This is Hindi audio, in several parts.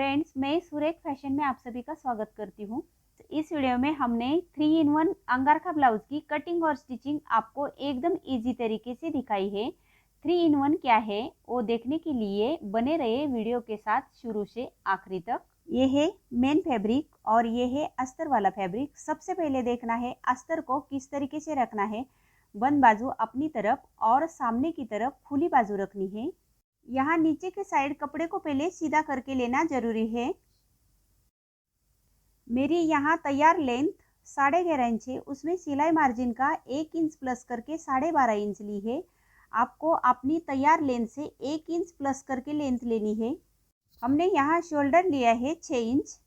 फ्रेंड्स, मैं सुरेख फैशन में आप सभी का स्वागत करती हूँ। तो इस वीडियो में हमने 3 in 1 अंगारखा ब्लाउज की कटिंग और स्टिचिंग आपको एकदम इजी तरीके से दिखाई है। 3 in 1 क्या है वो देखने के लिए बने रहे वीडियो के साथ शुरू से आखिरी तक। ये है मेन फैब्रिक और ये है अस्तर वाला फैब्रिक। सबसे पहले देखना है अस्तर को किस तरीके से रखना है। बंद बाजू अपनी तरफ और सामने की तरफ खुली बाजू रखनी है। यहाँ नीचे के साइड कपड़े को पहले सीधा करके लेना जरूरी है। मेरी यहाँ तैयार लेंथ 11.5 इंच है, उसमें सिलाई मार्जिन का 1 इंच प्लस करके 12.5 इंच ली है। आपको अपनी तैयार लेंथ से 1 इंच प्लस करके लेंथ लेनी है। हमने यहाँ शोल्डर लिया है 6 इंच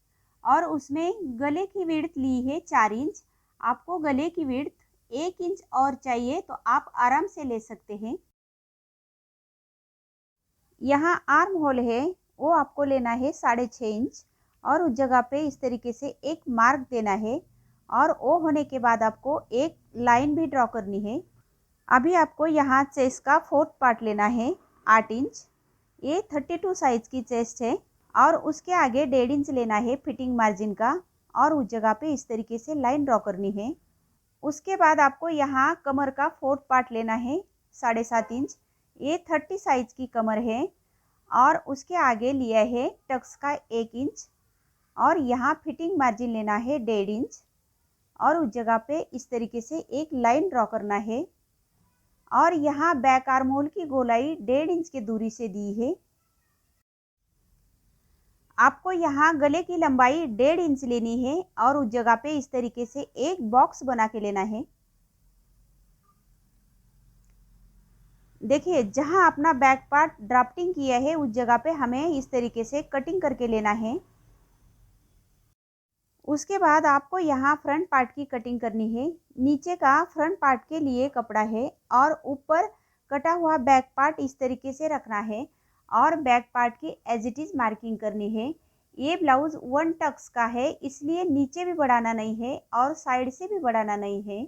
और उसमें गले की विड्थ ली है 4 इंच। आपको गले की विड्थ 1 इंच और चाहिए तो आप आराम से ले सकते हैं। यहाँ आर्म होल है वो आपको लेना है 6.5 इंच और उस जगह पे इस तरीके से एक मार्क देना है और वो होने के बाद आपको एक लाइन भी ड्रॉ करनी है। अभी आपको यहाँ चेस्ट का 4th पार्ट लेना है 8 इंच। ये 32 साइज की चेस्ट है और उसके आगे 1.5 इंच लेना है फिटिंग मार्जिन का और उस जगह पे इस तरीके से लाइन ड्रॉ करनी है। उसके बाद आपको यहाँ कमर का 4th पार्ट लेना है 7.5 इंच। ये 30 साइज की कमर है और उसके आगे लिया है टक्स का 1 इंच और यहाँ फिटिंग मार्जिन लेना है 1.5 इंच और उस जगह पे इस तरीके से एक लाइन ड्रॉ करना है और यहाँ बैक आर्म होल की गोलाई 1.5 इंच की दूरी से दी है। आपको यहाँ गले की लंबाई 1.5 इंच लेनी है और उस जगह पे इस तरीके से एक बॉक्स बना के लेना है। देखिए जहां अपना बैक पार्ट ड्राफ्टिंग किया है उस जगह पे हमें इस तरीके से कटिंग करके लेना है। उसके बाद आपको यहाँ फ्रंट पार्ट की कटिंग करनी है। नीचे का फ्रंट पार्ट के लिए कपड़ा है और ऊपर कटा हुआ बैक पार्ट इस तरीके से रखना है और बैक पार्ट की एज इट इज मार्किंग करनी है। ये ब्लाउज 1 टक्स का है इसलिए नीचे भी बढ़ाना नहीं है और साइड से भी बढ़ाना नहीं है।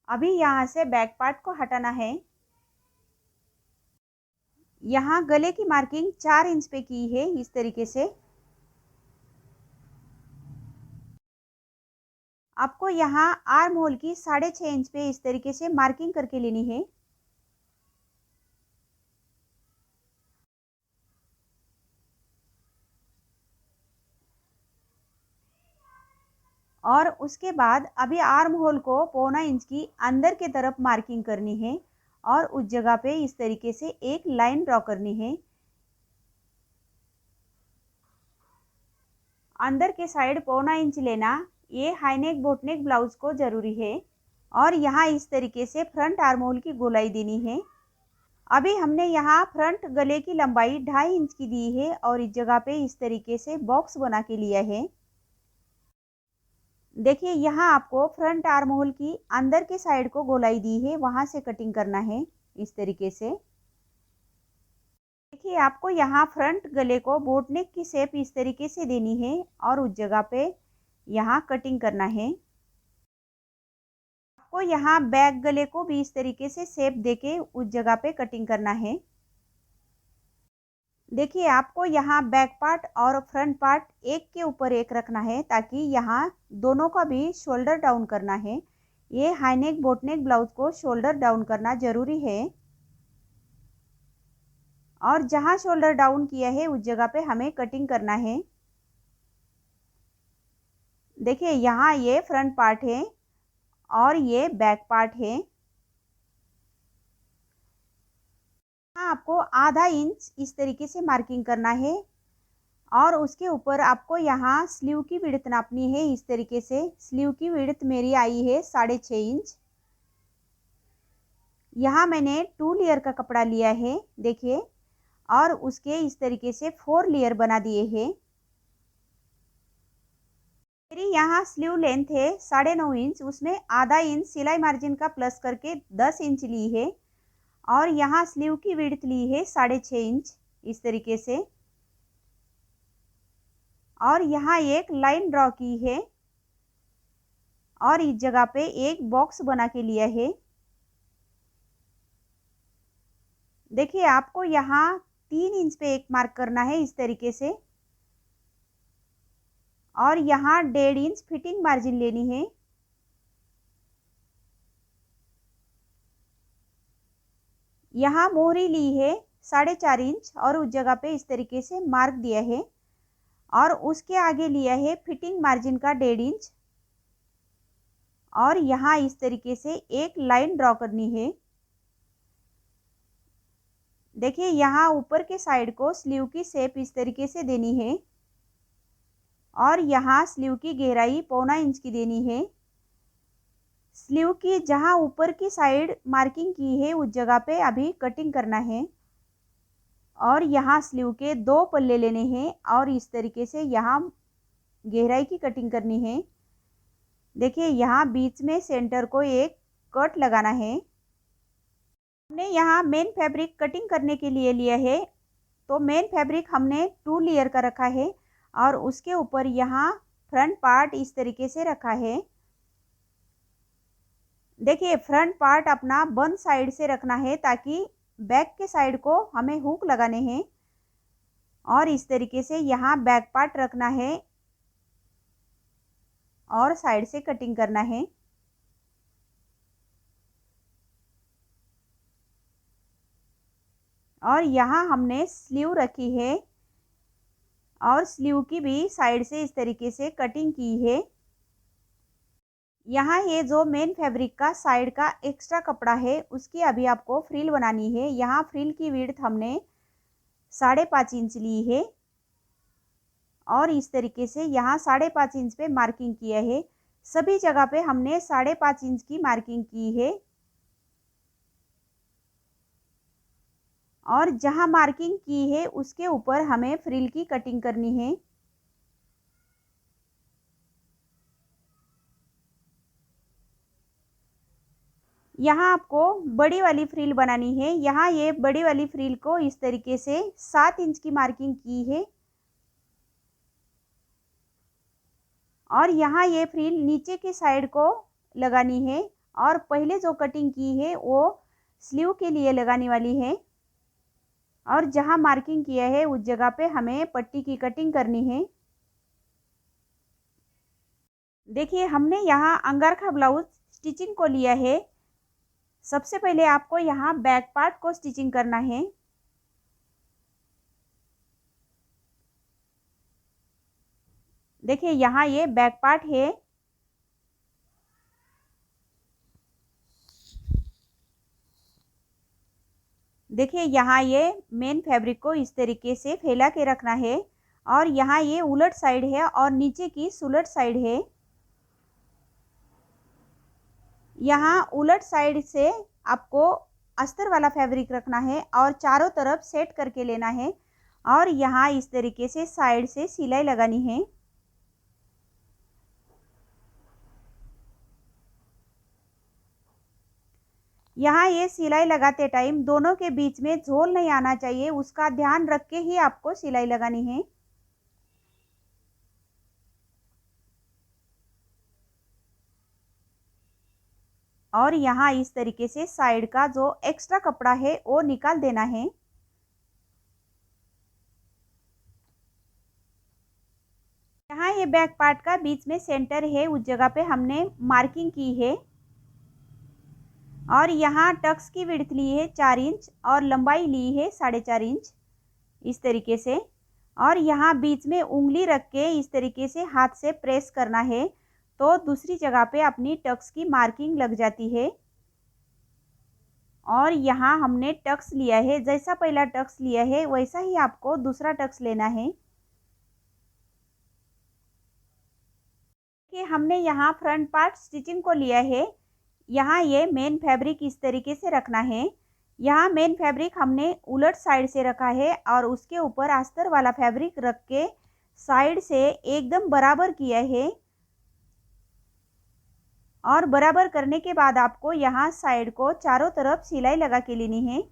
अभी यहाँ से बैक पार्ट को हटाना है। यहाँ गले की मार्किंग 4 इंच पे की है इस तरीके से। आपको यहाँ आर्म होल की 6.5 इंच पे इस तरीके से मार्किंग करके लेनी है। और उसके बाद अभी आर्म होल को 1.25 इंच की अंदर के तरफ मार्किंग करनी है और उस जगह पे इस तरीके से एक लाइन ड्रॉ करनी है। अंदर के साइड 1.25 इंच लेना। ये high neck boat neck blouse को जरूरी है और यहाँ इस तरीके से फ्रंट आर्म होल की गोलाई देनी है। अभी हमने यहाँ फ्रंट गले की लंबाई 2.5 इंच की दी है और इस जगह पे इस तरीके से बॉक्स बना के लिया है। देखिए यहाँ आपको फ्रंट आर्म होल की अंदर के साइड को गोलाई दी है, वहां से कटिंग करना है इस तरीके से। देखिए आपको यहाँ फ्रंट गले को बोट नेक की शेप इस तरीके से देनी है और उस जगह पे यहाँ कटिंग करना है। आपको यहाँ बैक गले को भी इस तरीके से शेप देके उस जगह पे कटिंग करना है। देखिए आपको यहाँ बैक पार्ट और फ्रंट पार्ट एक के ऊपर एक रखना है ताकि यहाँ दोनों का भी शोल्डर डाउन करना है। ये high neck boat neck blouse को शोल्डर डाउन करना जरूरी है और जहाँ शोल्डर डाउन किया है उस जगह पे हमें कटिंग करना है। देखिए यहाँ ये फ्रंट पार्ट है और ये बैक पार्ट है। आपको आधा इंच इस तरीके से मार्किंग करना है और उसके ऊपर आपको यहाँ स्लीव की विड्थ नापनी है। इस तरीके से स्लीव की विड्थ मेरी आई है 6.5 इंच। यहाँ मैंने 2 लेयर का कपड़ा लिया है देखिए और उसके इस तरीके से 4 लेयर बना दिए हैं। मेरी यहाँ स्लीव लेंथ है 9.5 इंच, उसमें आधा इंच सिलाई मार्जिन का प्लस करके 10 इंच ली है और यहाँ स्लीव की विड्थ ली है 6.5 इंच इस तरीके से और यहाँ एक लाइन ड्रॉ की है और इस जगह पे एक बॉक्स बना के लिया है। देखिए आपको यहाँ 3 इंच पे एक मार्क करना है इस तरीके से। और यहाँ 1.5 इंच फिटिंग मार्जिन लेनी है। यहाँ मोहरी ली है 4.5 इंच और उस जगह पे इस तरीके से मार्क दिया है। और उसके आगे लिया है फिटिंग मार्जिन का 1.5 इंच और यहाँ इस तरीके से एक लाइन ड्रॉ करनी है। देखिए यहाँ ऊपर के साइड को स्लीव की शेप इस तरीके से देनी है और यहाँ स्लीव की गहराई 1.25 इंच की देनी है। स्लीव की जहाँ ऊपर की साइड मार्किंग की है उस जगह पे अभी कटिंग करना है। और यहाँ स्लीव के 2 पल्ले लेने हैं और इस तरीके से यहाँ गहराई की कटिंग करनी है। देखिए यहाँ बीच में सेंटर को एक कट लगाना है। हमने यहाँ मेन फैब्रिक कटिंग करने के लिए लिया है, तो मेन फैब्रिक हमने 2 लेयर का रखा है और उसके ऊपर यहाँ फ्रंट पार्ट इस तरीके से रखा है। देखिए फ्रंट पार्ट अपना बंद साइड से रखना है ताकि बैक के साइड को हमें हुक लगाने हैं। और इस तरीके से यहाँ बैक पार्ट रखना है और साइड से कटिंग करना है। और यहाँ हमने स्लीव रखी है और स्लीव की भी साइड से इस तरीके से कटिंग की है। यहाँ ये जो मेन फैब्रिक का साइड का एक्स्ट्रा कपड़ा है उसकी अभी आपको फ्रिल बनानी है। यहाँ फ्रिल की विड्थ हमने 5.5 इंच ली है और इस तरीके से यहाँ 5.5 इंच पे मार्किंग किया है। सभी जगह पे हमने 5.5 इंच की मार्किंग की है। और जहाँ मार्किंग की है उसके ऊपर हमें फ्रिल की कटिंग करनी है। यहाँ आपको बड़ी वाली फ्रिल बनानी है। यहाँ ये बड़ी वाली फ्रिल को इस तरीके से 7 इंच की मार्किंग की है और यहाँ ये फ्रिल नीचे के साइड को लगानी है और पहले जो कटिंग की है वो स्लीव के लिए लगाने वाली है। और जहाँ मार्किंग किया है उस जगह पे हमें पट्टी की कटिंग करनी है। देखिए हमने यहाँ अंगारखा ब्लाउज स्टिचिंग को लिया है। सबसे पहले आपको यहाँ बैक पार्ट को स्टिचिंग करना है। देखिए यहाँ ये बैक पार्ट है। देखिए यहाँ ये मेन फैब्रिक को इस तरीके से फैला के रखना है और यहाँ ये उलट साइड है और नीचे की सुलट साइड है। यहाँ उलट साइड से आपको अस्तर वाला फैब्रिक रखना है और चारों तरफ सेट करके लेना है और यहाँ इस तरीके से साइड से सिलाई लगानी है। यहाँ ये सिलाई लगाते टाइम दोनों के बीच में झोल नहीं आना चाहिए, उसका ध्यान रख के ही आपको सिलाई लगानी है। और यहाँ इस तरीके से साइड का जो एक्स्ट्रा कपड़ा है वो निकाल देना है। यहाँ ये बैक पार्ट का बीच में सेंटर है, उस जगह पे हमने मार्किंग की है। और यहाँ टक्स की विड्थ ली है 4 इंच और लंबाई ली है 4.5 इंच इस तरीके से। और यहाँ बीच में उंगली रख के इस तरीके से हाथ से प्रेस करना है तो दूसरी जगह पे अपनी टक्स की मार्किंग लग जाती है। और यहाँ हमने टक्स लिया है, जैसा पहला टक्स लिया है वैसा ही आपको दूसरा टक्स लेना है। कि हमने यहाँ फ्रंट पार्ट स्टिचिंग को लिया है। यहाँ ये मेन फैब्रिक इस तरीके से रखना है। यहाँ मेन फैब्रिक हमने उलट साइड से रखा है और उसके ऊपर अस्तर वाला फैब्रिक रख के साइड से एकदम बराबर किया है। और बराबर करने के बाद आपको यहाँ साइड को चारों तरफ सिलाई लगा के लेनी है।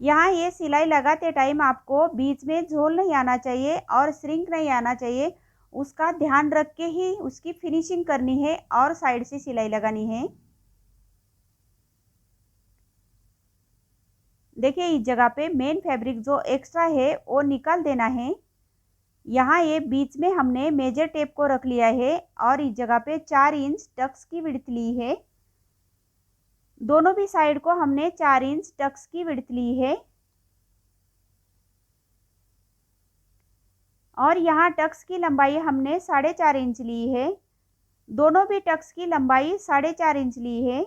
यहाँ ये सिलाई लगाते टाइम आपको बीच में झोल नहीं आना चाहिए और श्रिंक नहीं आना चाहिए, उसका ध्यान रख के ही उसकी फिनिशिंग करनी है और साइड से सिलाई लगानी है। देखिए इस जगह पे मेन फैब्रिक जो एक्स्ट्रा है वो निकाल देना है। यहाँ ये बीच में हमने मेजर टेप को रख लिया है और इस जगह पे 4 इंच टक्स की विड्थ ली है। दोनों भी साइड को हमने 4 इंच टक्स की विड्थ ली है और यहाँ टक्स की लंबाई हमने 4.5 इंच ली है। दोनों भी टक्स की लंबाई 4.5 इंच ली है।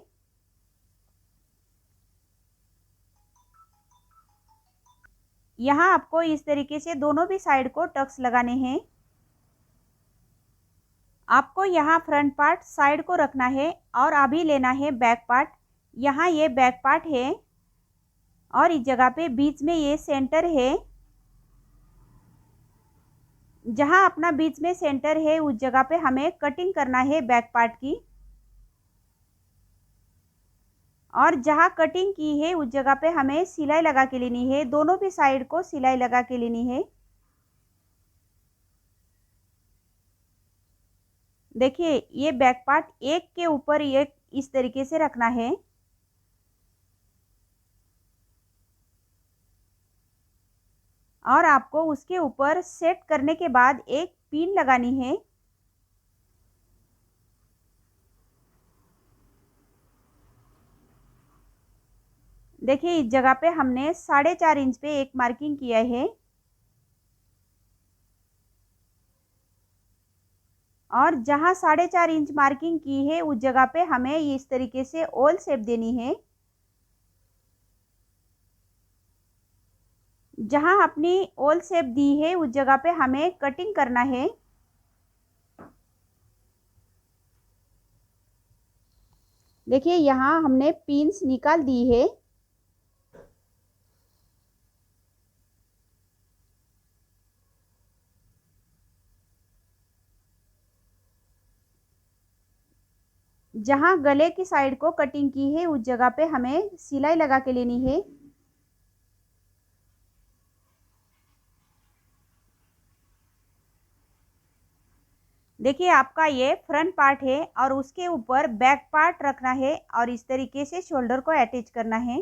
यहाँ आपको इस तरीके से दोनों भी साइड को टक्स लगाने हैं। आपको यहाँ फ्रंट पार्ट साइड को रखना है और अभी लेना है बैक पार्ट। यहाँ ये बैक पार्ट है और इस जगह पे बीच में ये सेंटर है। जहाँ अपना बीच में सेंटर है उस जगह पे हमें कटिंग करना है बैक पार्ट की और जहाँ कटिंग की है उस जगह पे हमें सिलाई लगा के लेनी है। दोनों भी साइड को सिलाई लगा के लेनी है। देखिए ये बैक पार्ट एक के ऊपर एक इस तरीके से रखना है और आपको उसके ऊपर सेट करने के बाद एक पिन लगानी है। देखिए इस जगह पे हमने 4.5 इंच पे एक मार्किंग किया है और जहाँ 4.5 इंच मार्किंग की है उस जगह पे हमें इस तरीके से ओल शेप देनी है। जहाँ अपनी ओल शेप दी है उस जगह पे हमें कटिंग करना है। देखिए यहाँ हमने पिन्स निकाल दी है। जहाँ गले की साइड को कटिंग की है उस जगह पे हमें सिलाई लगा के लेनी है। देखिए आपका ये फ्रंट पार्ट है और उसके ऊपर बैक पार्ट रखना है और इस तरीके से शोल्डर को अटैच करना है।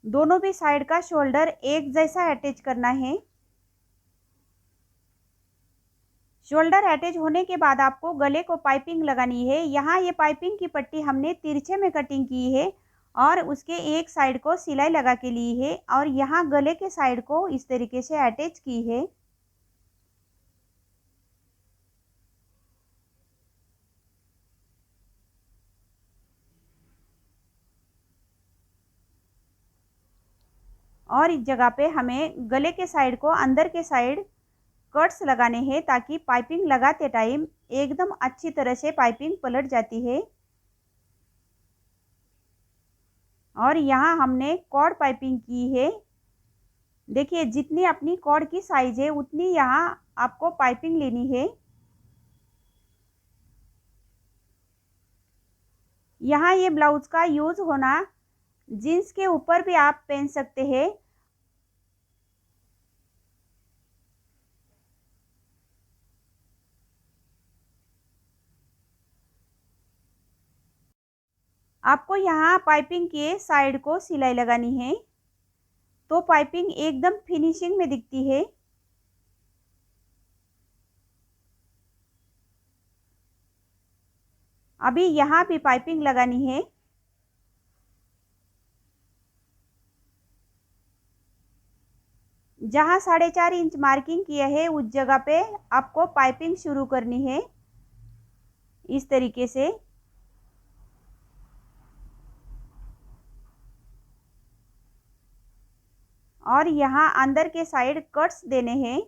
दोनों भी साइड का शोल्डर एक जैसा अटैच करना है। शोल्डर अटैच होने के बाद आपको गले को पाइपिंग लगानी है। यहाँ ये पाइपिंग की पट्टी हमने तिरछे में कटिंग की है और उसके एक साइड को सिलाई लगा के ली है और यहाँ गले के साइड को इस तरीके से अटैच की है। और इस जगह पे हमें गले के साइड को अंदर के साइड कट्स लगाने हैं ताकि पाइपिंग लगाते टाइम एकदम अच्छी तरह से पाइपिंग पलट जाती है। और यहाँ हमने कॉर्ड पाइपिंग की है। देखिए जितनी अपनी कॉर्ड की साइज है उतनी यहाँ आपको पाइपिंग लेनी है। यहाँ ये ब्लाउज का यूज होना जीन्स के ऊपर भी आप पहन सकते हैं। आपको यहाँ पाइपिंग के साइड को सिलाई लगानी है तो पाइपिंग एकदम फिनिशिंग में दिखती है। अभी यहाँ भी पाइपिंग लगानी है। जहाँ 4.5 इंच मार्किंग किया है उस जगह पे आपको पाइपिंग शुरू करनी है इस तरीके से। और यहाँ अंदर के साइड कट्स देने हैं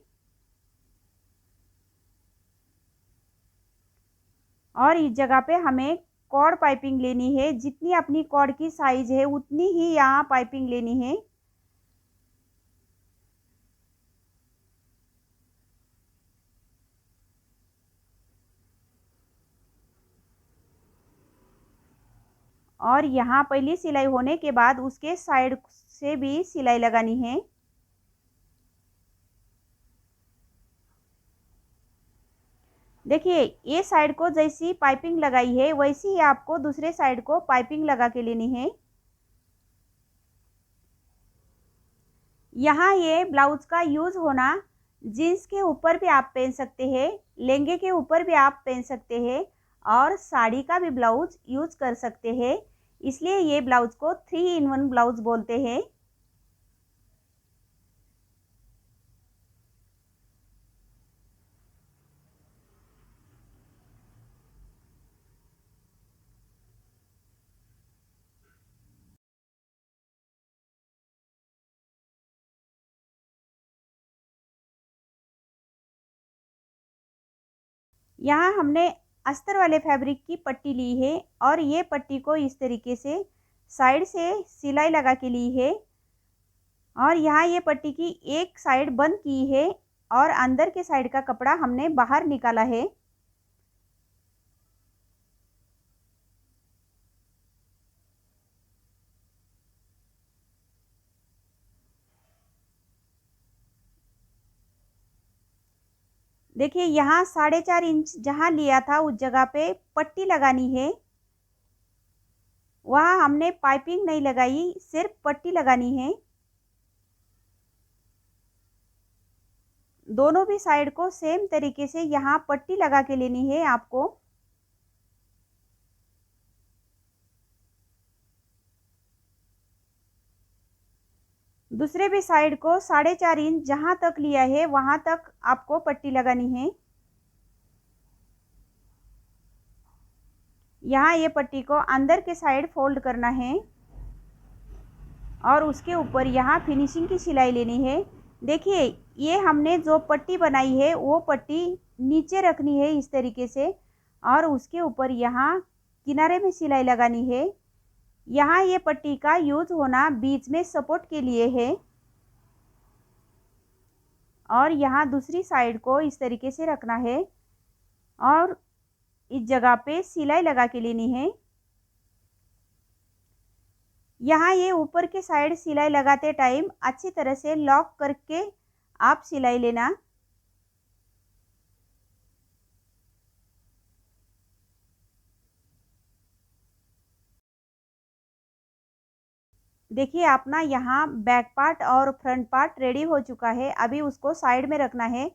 और इस जगह पे हमें कॉर्ड पाइपिंग लेनी है। जितनी अपनी कॉर्ड की साइज है उतनी ही यहाँ पाइपिंग लेनी है। और यहाँ पहली सिलाई होने के बाद उसके साइड से भी सिलाई लगानी है। देखिए ये साइड को जैसी पाइपिंग लगाई है वैसी ही आपको दूसरे साइड को पाइपिंग लगा के लेनी है। यहाँ ये ब्लाउज का यूज होना जीन्स के ऊपर भी आप पहन सकते हैं, लहंगे के ऊपर भी आप पहन सकते हैं और साड़ी का भी ब्लाउज यूज कर सकते हैं। इसलिए ये ब्लाउज को 3 in 1 ब्लाउज बोलते हैं। यहाँ हमने अस्तर वाले फैब्रिक की पट्टी ली है और ये पट्टी को इस तरीके से साइड से सिलाई लगा के ली है और यहाँ ये पट्टी की एक साइड बंद की है और अंदर के साइड का कपड़ा हमने बाहर निकाला है। देखिए यहाँ 4.5 इंच जहाँ लिया था उस जगह पे पट्टी लगानी है। वहाँ हमने पाइपिंग नहीं लगाई, सिर्फ पट्टी लगानी है। दोनों भी साइड को सेम तरीके से यहाँ पट्टी लगा के लेनी है आपको। दूसरे भी साइड को 4.5 इंच जहाँ तक लिया है वहाँ तक आपको पट्टी लगानी है। यहाँ ये पट्टी को अंदर के साइड फोल्ड करना है और उसके ऊपर यहाँ फिनिशिंग की सिलाई लेनी है। देखिए ये हमने जो पट्टी बनाई है वो पट्टी नीचे रखनी है इस तरीके से और उसके ऊपर यहाँ किनारे में सिलाई लगानी है। यहाँ ये पट्टी का यूज होना बीच में सपोर्ट के लिए है और यहाँ दूसरी साइड को इस तरीके से रखना है और इस जगह पे सिलाई लगा के लेनी है। यहाँ ये ऊपर के साइड सिलाई लगाते टाइम अच्छी तरह से लॉक करके आप सिलाई लेना। देखिए अपना यहाँ बैक पार्ट और फ्रंट पार्ट रेडी हो चुका है। अभी उसको साइड में रखना है।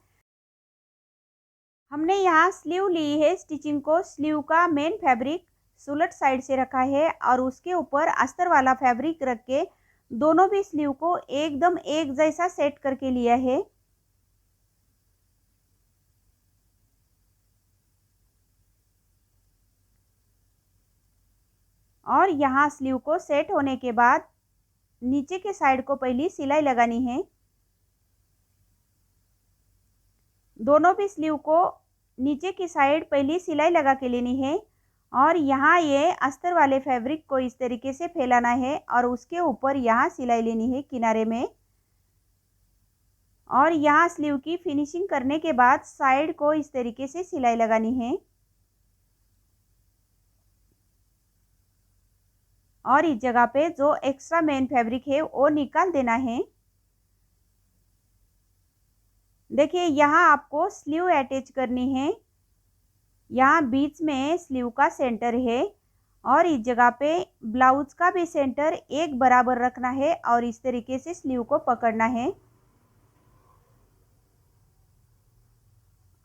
हमने यहाँ स्लीव ली है। स्टिचिंग को स्लीव का मेन फैब्रिक सुलट साइड से रखा है और उसके ऊपर अस्तर वाला फैब्रिक रख के दोनों भी स्लीव को एकदम एक जैसा सेट करके लिया है। और यहाँ स्लीव को सेट होने के बाद नीचे के साइड को पहली सिलाई लगानी है। दोनों भी स्लीव को नीचे की साइड पहली सिलाई लगा के लेनी है और यहाँ ये अस्तर वाले फैब्रिक को इस तरीके से फैलाना है और उसके ऊपर यहाँ सिलाई लेनी है किनारे में। और यहाँ स्लीव की फिनिशिंग करने के बाद साइड को इस तरीके से सिलाई लगानी है और इस जगह पे जो एक्स्ट्रा मेन फैब्रिक है वो निकाल देना है। देखिए यहाँ आपको स्लीव अटैच करनी है। यहाँ बीच में स्लीव का सेंटर है और इस जगह पे ब्लाउज का भी सेंटर एक बराबर रखना है और इस तरीके से स्लीव को पकड़ना है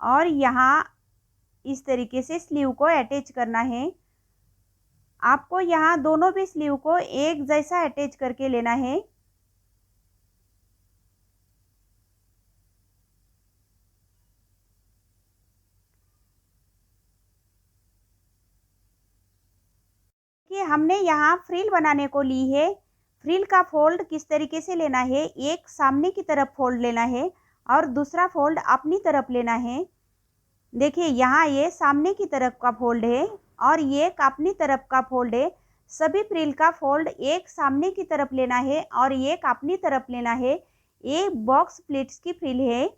और यहाँ इस तरीके से स्लीव को अटैच करना है। आपको यहाँ दोनों भी स्लीव को एक जैसा अटैच करके लेना है। कि हमने यहाँ फ्रिल बनाने को ली है। फ्रिल का फोल्ड किस तरीके से लेना है, एक सामने की तरफ फोल्ड लेना है और दूसरा फोल्ड अपनी तरफ लेना है। देखिए यहाँ ये सामने की तरफ का फोल्ड है और ये अपनी तरफ का फोल्ड है। सभी फ्रिल का फोल्ड एक सामने की तरफ लेना है और एक अपनी तरफ लेना है। ये बॉक्स प्लीट्स की फ्रिल है।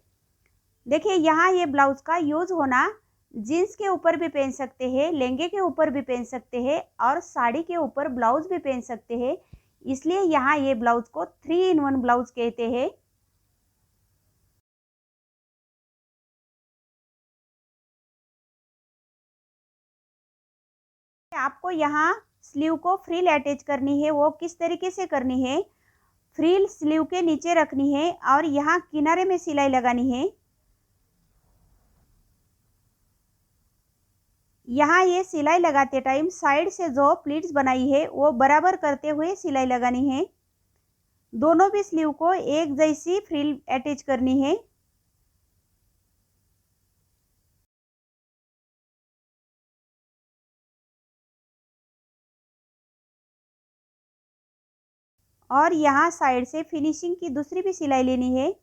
देखिए यहाँ ये ब्लाउज का यूज होना जीन्स के ऊपर भी पहन सकते हैं, लहंगे के ऊपर भी पहन सकते हैं और साड़ी के ऊपर ब्लाउज भी पहन सकते हैं। इसलिए यहाँ ये ब्लाउज को 3 in 1 ब्लाउज कहते हैं। आपको यहाँ स्लीव को फ्रिल अटैच करनी है, वो किस तरीके से करनी है। फ्रिल स्लीव के नीचे रखनी है और यहाँ किनारे में सिलाई लगानी है। यहाँ ये सिलाई लगाते टाइम साइड से जो प्लीट्स बनाई है वो बराबर करते हुए सिलाई लगानी है। दोनों भी स्लीव को एक जैसी फ्रिल अटैच करनी है। और यहाँ साइड से फिनिशिंग की दूसरी भी सिलाई लेनी है।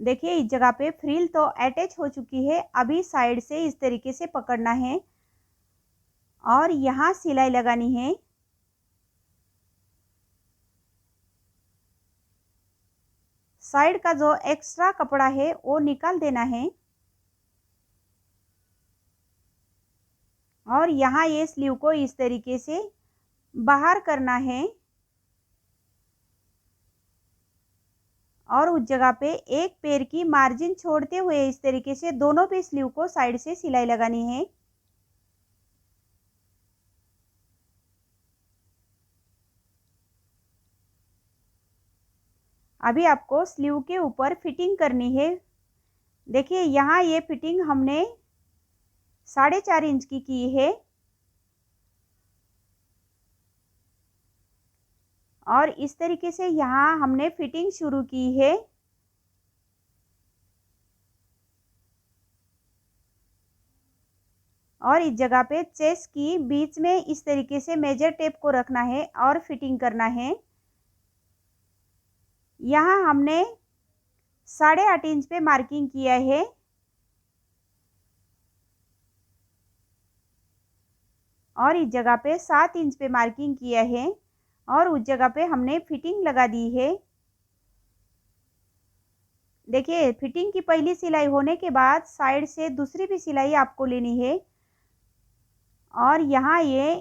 देखिए इस जगह पे फ्रिल तो अटैच हो चुकी है, अभी साइड से इस तरीके से पकड़ना है और यहाँ सिलाई लगानी है। साइड का जो एक्स्ट्रा कपड़ा है वो निकाल देना है और यहाँ ये स्लीव को इस तरीके से बाहर करना है और उस जगह पे एक पैर की मार्जिन छोड़ते हुए इस तरीके से दोनों भी स्लीव को साइड से सिलाई लगानी है। अभी आपको स्लीव के ऊपर फिटिंग करनी है। देखिए यहाँ ये फिटिंग हमने 4.5 इंच की है और इस तरीके से यहाँ हमने फिटिंग शुरू की है। और इस जगह पे चेस्ट की बीच में इस तरीके से मेजर टेप को रखना है और फिटिंग करना है। यहाँ हमने 8.5 इंच पे मार्किंग किया है और इस जगह पे 7 इंच पे मार्किंग किया है और उस जगह पे हमने फिटिंग लगा दी है। देखिए फिटिंग की पहली सिलाई होने के बाद साइड से दूसरी भी सिलाई आपको लेनी है और यहाँ ये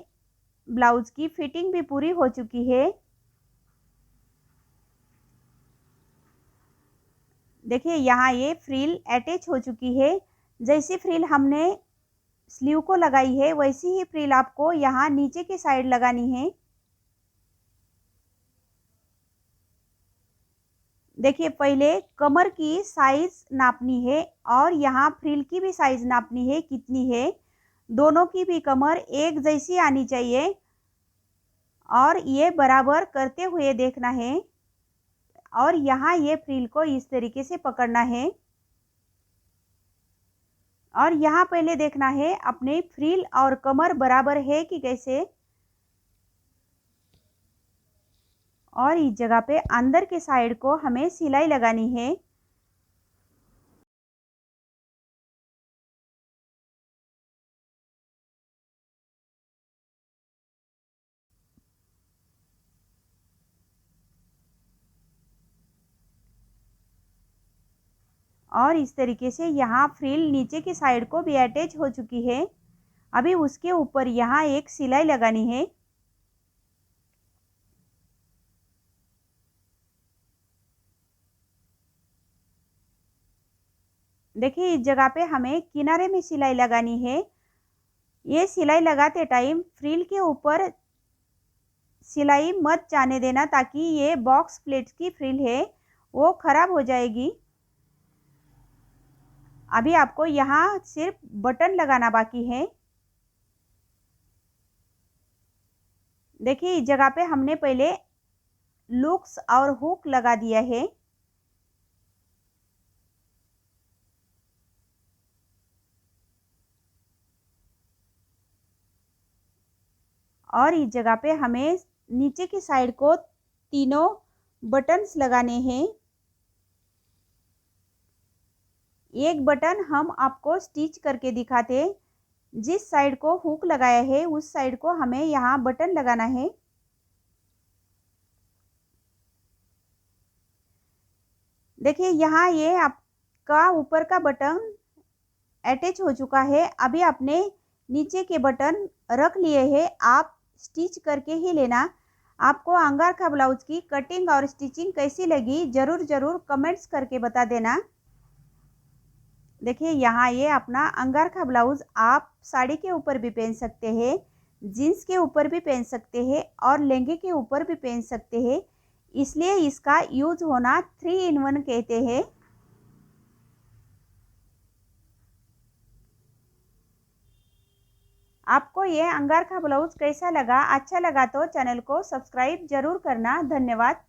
ब्लाउज की फिटिंग भी पूरी हो चुकी है। देखिए यहाँ ये फ्रिल अटैच हो चुकी है। जैसी फ्रिल हमने स्लीव को लगाई है वैसी ही फ्रिल आपको यहाँ नीचे की साइड लगानी है। देखिए पहले कमर की साइज नापनी है और यहाँ फ्रिल की भी साइज नापनी है कितनी है। दोनों की भी कमर एक जैसी आनी चाहिए और ये बराबर करते हुए देखना है और यहाँ ये फ्रिल को इस तरीके से पकड़ना है और यहाँ पहले देखना है अपने फ्रिल और कमर बराबर है कि कैसे। और इस जगह पे अंदर के साइड को हमें सिलाई लगानी है। और इस तरीके से यहाँ फ्रिल नीचे की साइड को भी अटैच हो चुकी है। अभी उसके ऊपर यहाँ एक सिलाई लगानी है। देखिए इस जगह पे हमें किनारे में सिलाई लगानी है। ये सिलाई लगाते टाइम फ्रिल के ऊपर सिलाई मत जाने देना ताकि ये बॉक्स प्लेट्स की फ्रिल है वो खराब हो जाएगी। अभी आपको यहाँ सिर्फ बटन लगाना बाकी है। देखिए इस जगह पे हमने पहले लूक्स और हुक लगा दिया है। और इस जगह पे हमें नीचे की साइड को तीनों बटन्स लगाने हैं। एक बटन हम आपको स्टिच करके दिखाते। जिस साइड को हुक लगाया है उस साइड को हमें यहाँ बटन लगाना है। देखिए यहाँ ये आपका ऊपर का बटन अटैच हो चुका है। अभी आपने नीचे के बटन रख लिए हैं, आप स्टिच करके ही लेना। आपको अंगारखा ब्लाउज की कटिंग और स्टिचिंग कैसी लगी ज़रूर कमेंट्स करके बता देना। देखिए यहाँ ये अपना अंगारखा ब्लाउज आप साड़ी के ऊपर भी पहन सकते हैं, जीन्स के ऊपर भी पहन सकते हैं और लहंगे के ऊपर भी पहन सकते हैं, इसलिए इसका यूज होना 3 in 1 कहते हैं। आपको ये अंगारखा ब्लाउज कैसा लगा? अच्छा लगा तो चैनल को सब्सक्राइब जरूर करना। धन्यवाद।